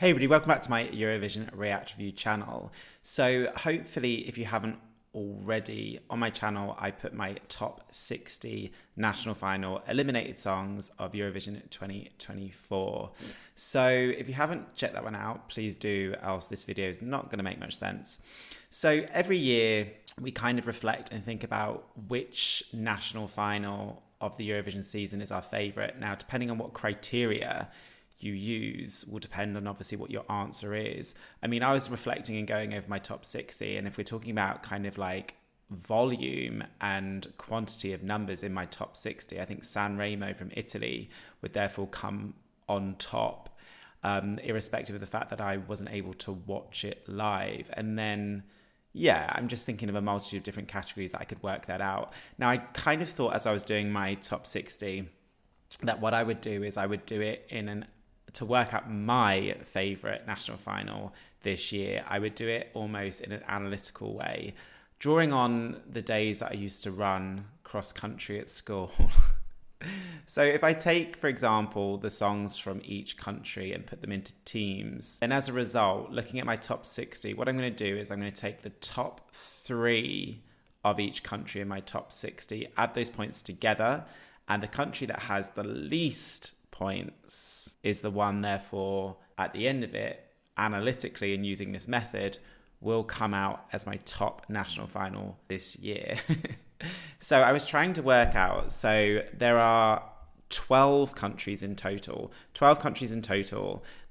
Hey everybody, welcome back to my Eurovision React Review channel. So hopefully, if you haven't already, on my channel I put my top 60 national final eliminated songs of Eurovision 2024. So if you haven't checked that one out, please do, else this video is not going to make much sense. So every year we kind of reflect and think about which national final of the Eurovision season is our favourite. Now, depending on what criteria you use will depend on obviously what your answer is. I mean, I was reflecting and going over my top 60, and if we're talking about kind of like volume and quantity of numbers in my top 60, I think Remo from Italy would therefore come on top, irrespective of the fact that I wasn't able to watch it live. And then yeah, I'm just thinking of a multitude of different categories that I could work that out. Now, I kind of thought as I was doing my top 60 that what I would do is I would do it to work out my favourite national final this year. I would do it almost in an analytical way, drawing on the days that I used to run cross country at school. So if I take, for example, the songs from each country and put them into teams, then as a result, looking at my top 60, what I'm going to do is I'm going to take the top 3 of each country in my top 60, add those points together, and the country that has the least points is the one, therefore, at the end of it, analytically and using this method, will come out as my top national final this year. So I was trying to work out, so there are 12 countries in total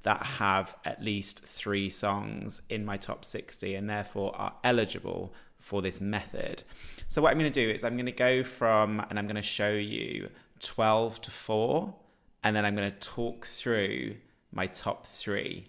that have at least 3 songs in my top 60 and therefore are eligible for this method. So what I'm going to do is I'm going to go from, and I'm going to show you 12 to 4, and then I'm going to talk through my top 3.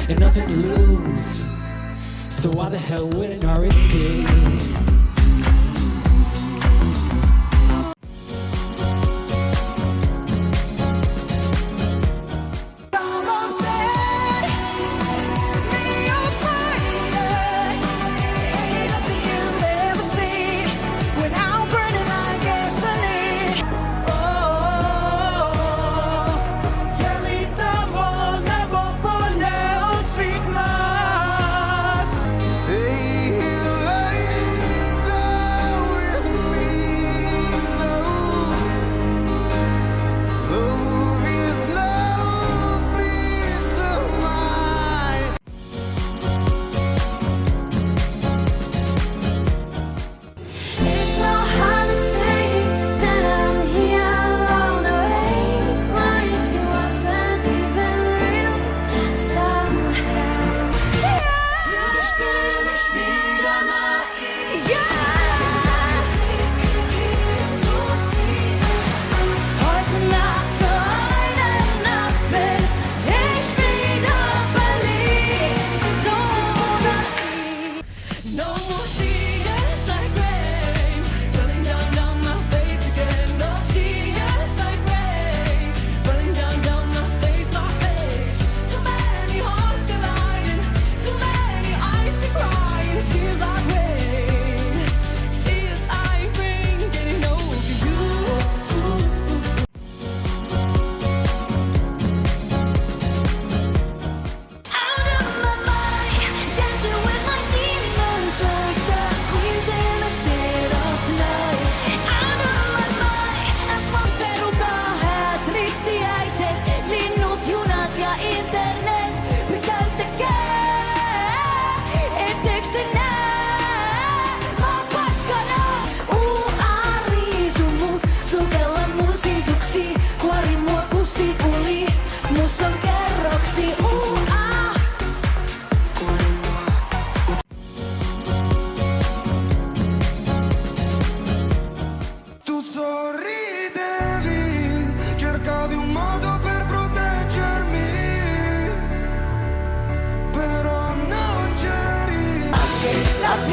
And nothing to lose, so why the hell wouldn't I risk it? Stay alive.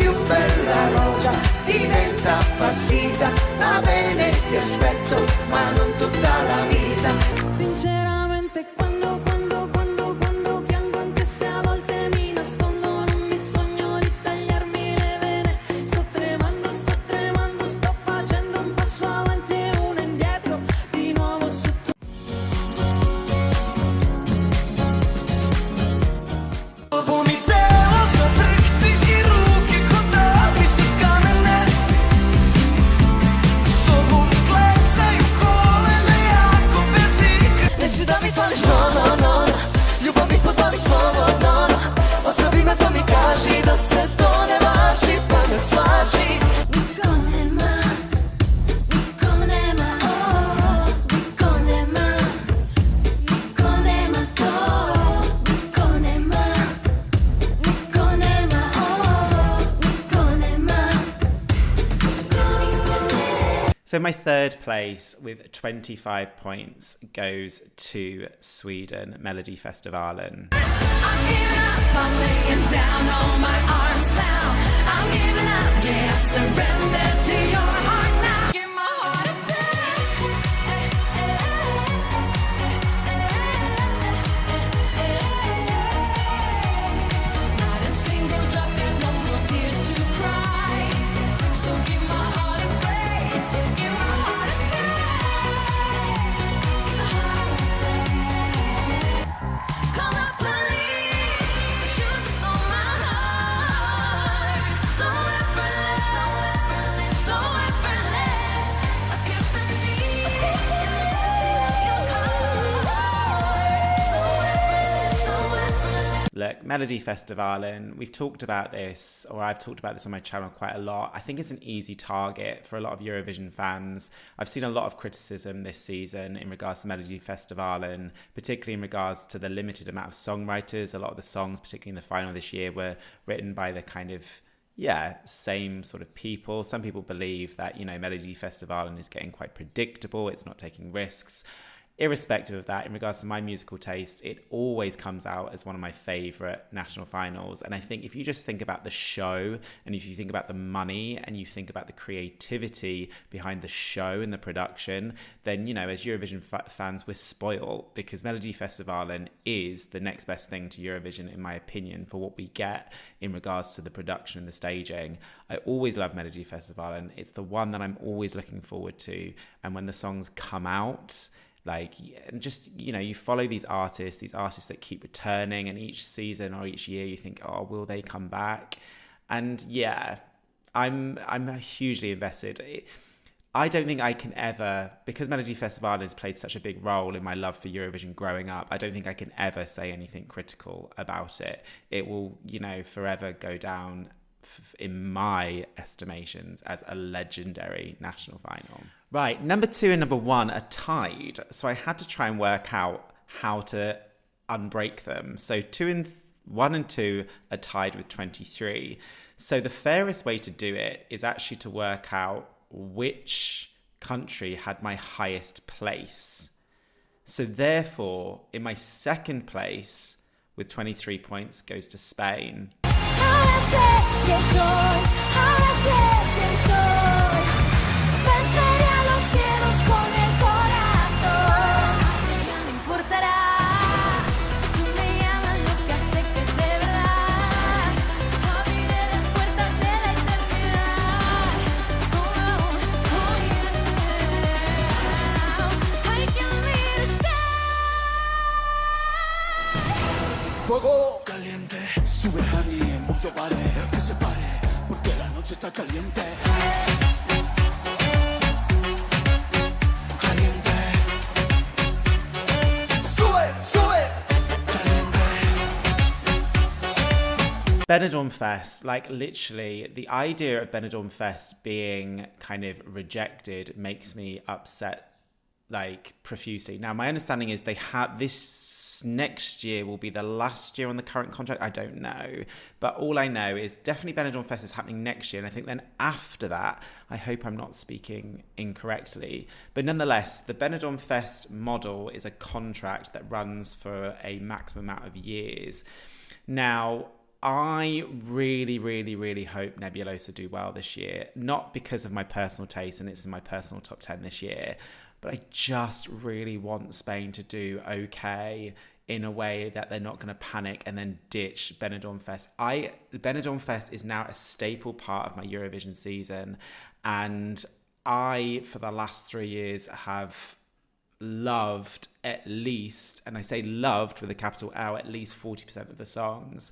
più bella rosa diventa appassita, va bene ti aspetto ma non tutta la vita. Sinceramente quando piango, anche se a volte mi nascondo, non mi sogno di tagliarmi le vene. Sto tremando, sto facendo un passo avanti e uno indietro, di nuovo su tu. So my third place with 25 points goes to Sweden, Melodifestivalen. I'm giving up, I'm laying down all my arms now. I'm giving up, yeah, I surrender to your heart now. Give my heart a breath. Not a single drop, got no more tears to cry. So give my heart a break, give my heart a break. Call the police, shoot on my heart. So effortless, so effortless. A epiphany, your heart. So effortless. Look, Melodifestivalen, we've talked about this, or I've talked about this on my channel quite a lot. I think it's an easy target for a lot of Eurovision fans. I've seen a lot of criticism this season in regards to Melodifestivalen, particularly in regards to the limited amount of songwriters. A lot of the songs, particularly in the final this year, were written by the kind of, same sort of people. Some people believe that, Melodifestivalen is getting quite predictable. It's not taking risks. Irrespective of that, in regards to my musical taste, it always comes out as one of my favourite national finals. And I think if you just think about the show, and if you think about the money, and you think about the creativity behind the show and the production, then, as Eurovision fans, we're spoiled, because Melodifestivalen is the next best thing to Eurovision, in my opinion, for what we get in regards to the production and the staging. I always love Melodifestivalen. It's the one that I'm always looking forward to. And when the songs come out, and just, you follow these artists that keep returning, and each season or each year you think, oh, will they come back? And I'm hugely invested. I don't think I can ever, because Melodifestivalen has played such a big role in my love for Eurovision growing up, I don't think I can ever say anything critical about it. It will, forever go down in my estimations as a legendary national final. Right, number 2 and number 1 are tied, so I had to try and work out how to unbreak them. So 1 and 2 are tied with 23. So the fairest way to do it is actually to work out which country had my highest place. So therefore, in my second place with 23 points goes to Spain. Ahora sé quién soy, ahora sé quién soy. Venceré a los miedos con el corazón. Ya no importará si me llaman, lo que sé que es de verdad. Abriré las puertas de la eternidad. Oh, yeah. I can be the sky. Fuego caliente, sube honey, el mundo vale, que se pare, porque la noche está caliente. Caliente. Sube, caliente. Benidorm Fest, literally, the idea of Benidorm Fest being kind of rejected makes me upset profusely. Now, my understanding is they have this next year will be the last year on the current contract. I don't know, but all I know is definitely Benidorm Fest is happening next year, and I think then after that, I hope I'm not speaking incorrectly, but nonetheless, the Benidorm Fest model is a contract that runs for a maximum amount of years. Now, I really, really, really hope Nebulosa do well this year. Not because of my personal taste, and it's in my personal top 10 this year, but I just really want Spain to do okay in a way that they're not going to panic and then ditch Benidorm Fest. Benidorm Fest is now a staple part of my Eurovision season, and I, for the last 3 years, have loved at least, and I say loved with a capital L, at least 40% of the songs.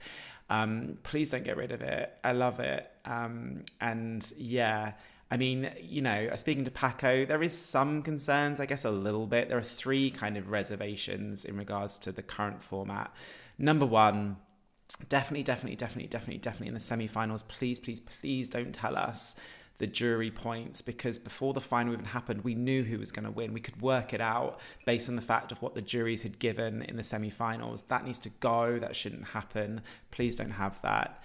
Please don't get rid of it. I love it. And yeah, I mean, you know, speaking to Paco, there is some concerns, I guess a little bit. There are 3 kind of reservations in regards to the current format. Number 1, definitely in the semi-finals, please don't tell us the jury points, because before the final even happened, we knew who was going to win. We could work it out based on the fact of what the juries had given in the semi-finals. That needs to go. That shouldn't happen. Please don't have that.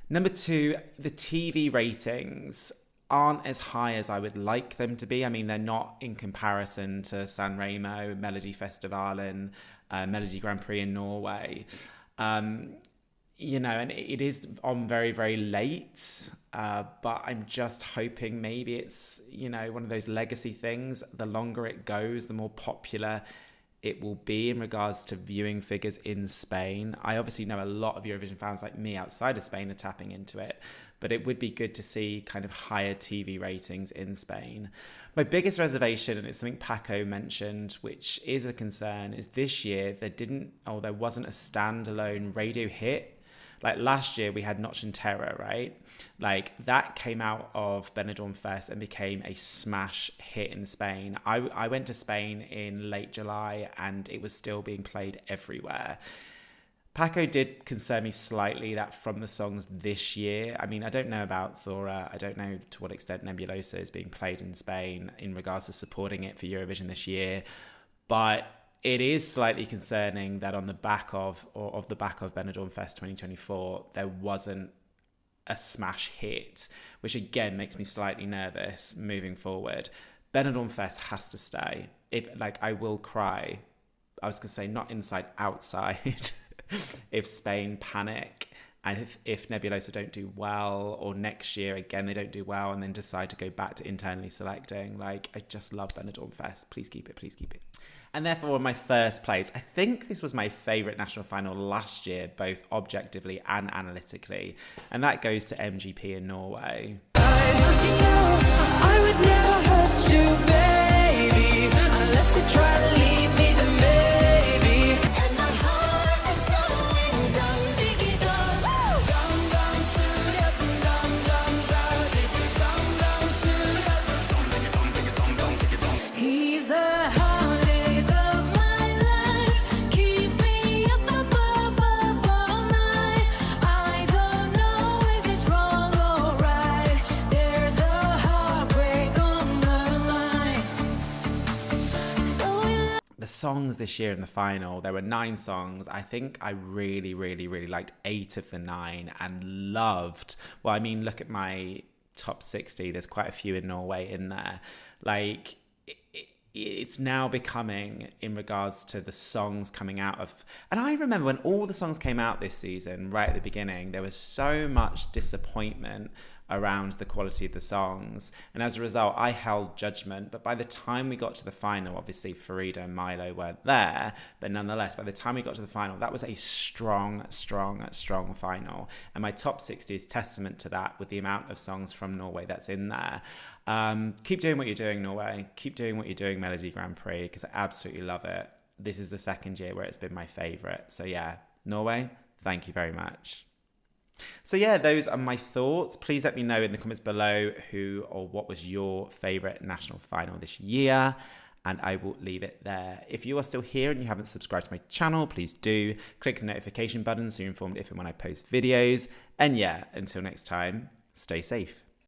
Number 2, the TV ratings aren't as high as I would like them to be. I mean, they're not in comparison to San Remo, Melodifestivalen, Melodi Grand Prix in Norway. You know, and it is on very, very late, but I'm just hoping maybe it's, you know, one of those legacy things. The longer it goes, the more popular it will be in regards to viewing figures in Spain. I obviously know a lot of Eurovision fans like me outside of Spain are tapping into it, but it would be good to see kind of higher TV ratings in Spain. My biggest reservation, and it's something Paco mentioned, which is a concern, is this year there wasn't a standalone radio hit. Like last year we had Noche Entera, right? Like that came out of Benidorm Fest and became a smash hit in Spain. I went to Spain in late July and it was still being played everywhere. Paco did concern me slightly that from the songs this year, I mean, I don't know about DORA. I don't know to what extent Nebulosa is being played in Spain in regards to supporting it for Eurovision this year. But it is slightly concerning that on the back of Benidorm Fest 2024, there wasn't a smash hit, which again makes me slightly nervous moving forward. Benidorm Fest has to stay. I will cry. I was going to say not inside, outside. If Spain panic and if Nebulosa don't do well, or next year again they don't do well and then decide to go back to internally selecting. Like, I just love Benidorm Fest. Please keep it. And therefore, on my first place, I think this was my favourite national final last year, both objectively and analytically, and that goes to MGP in Norway. I would never hurt you, baby, unless you try to leave me, then maybe. And my heart is going down, diggy down, down, down, shoot up, down, down, down, diggy down, down, shoot up, down, diggy down, down, diggy down. He's the heartache of my life, keep me up above all night. I don't know if it's wrong or right. There's a heartbreak on the line. The songs this year in the final, there were 9 songs. I think I really, really, really liked 8 of the 9 and loved. Well, I mean, look at my top 60. There's quite a few in Norway in there. Like, it's now becoming, in regards to the songs coming out of, and I remember when all the songs came out this season, right at the beginning, there was so much disappointment around the quality of the songs, and as a result I held judgment. But by the time we got to the final, obviously Farida and Milo weren't there, but nonetheless by the time we got to the final, that was a strong final, and my top 60 is testament to that, with the amount of songs from Norway that's in there. Keep doing what you're doing, Norway. Keep doing what you're doing, Melodi Grand Prix, because I absolutely love it. This is the second year where it's been my favourite. So yeah, Norway, thank you very much. So yeah, those are my thoughts. Please let me know in the comments below who or what was your favourite national final this year, and I will leave it there. If you are still here and you haven't subscribed to my channel, please do. Click the notification button so you're informed if and when I post videos. And yeah, until next time, stay safe.